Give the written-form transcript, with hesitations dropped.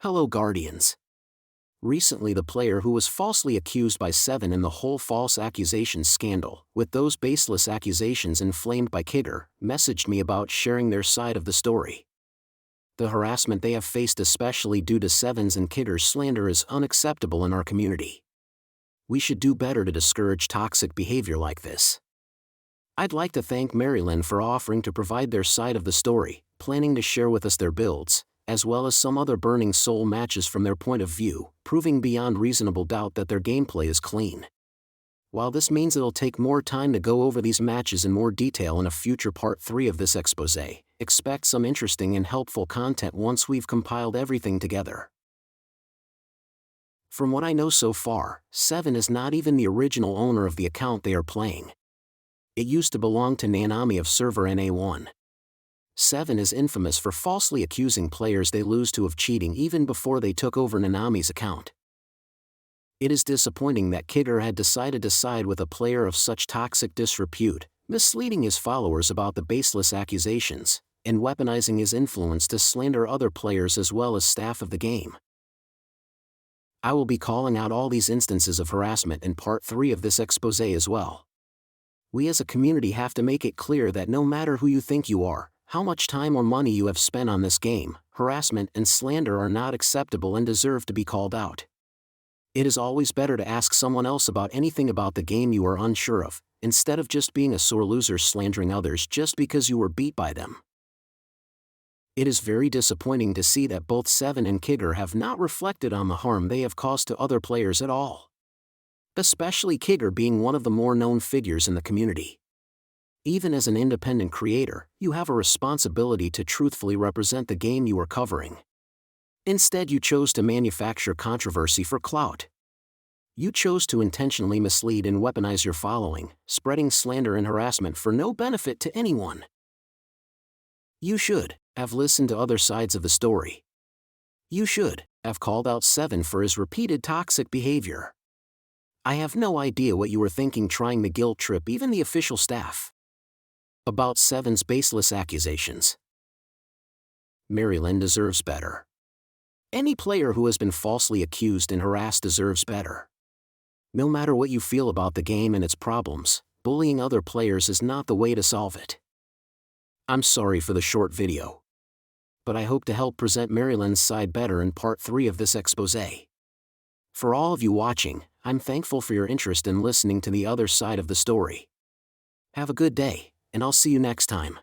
Hello Guardians. Recently the player who was falsely accused by Seven in the whole false accusations scandal, with those baseless accusations inflamed by Kigerr, messaged me about sharing their side of the story. The harassment they have faced, especially due to Seven's and Kigerr's slander, is unacceptable in our community. We should do better to discourage toxic behavior like this. I'd like to thank Maryland for offering to provide their side of the story, planning to share with us their builds, as well as some other Burning Soul matches from their point of view, proving beyond reasonable doubt that their gameplay is clean. While this means it'll take more time to go over these matches in more detail in a future part 3 of this expose, expect some interesting and helpful content once we've compiled everything together. From what I know so far, Seven is not even the original owner of the account they are playing. It used to belong to Nanami of server NA1. Seven is infamous for falsely accusing players they lose to of cheating even before they took over Nanami's account. It is disappointing that Kigerr had decided to side with a player of such toxic disrepute, misleading his followers about the baseless accusations, and weaponizing his influence to slander other players as well as staff of the game. I will be calling out all these instances of harassment in part 3 of this expose as well. We as a community have to make it clear that no matter who you think you are, how much time or money you have spent on this game, harassment and slander are not acceptable and deserve to be called out. It is always better to ask someone else about anything about the game you are unsure of, instead of just being a sore loser slandering others just because you were beat by them. It is very disappointing to see that both Seven and Kigerr have not reflected on the harm they have caused to other players at all. Especially Kigerr being one of the more known figures in the community. Even as an independent creator, you have a responsibility to truthfully represent the game you are covering. Instead, you chose to manufacture controversy for clout. You chose to intentionally mislead and weaponize your following, spreading slander and harassment for no benefit to anyone. You should have listened to other sides of the story. You should have called out Seven for his repeated toxic behavior. I have no idea what you were thinking trying to guilt trip even the official staff about Seven's baseless accusations. Maryland deserves better. Any player who has been falsely accused and harassed deserves better. No matter what you feel about the game and its problems, bullying other players is not the way to solve it. I'm sorry for the short video, but I hope to help present Maryland's side better in part 3 of this expose. For all of you watching, I'm thankful for your interest in listening to the other side of the story. Have a good day, and I'll see you next time.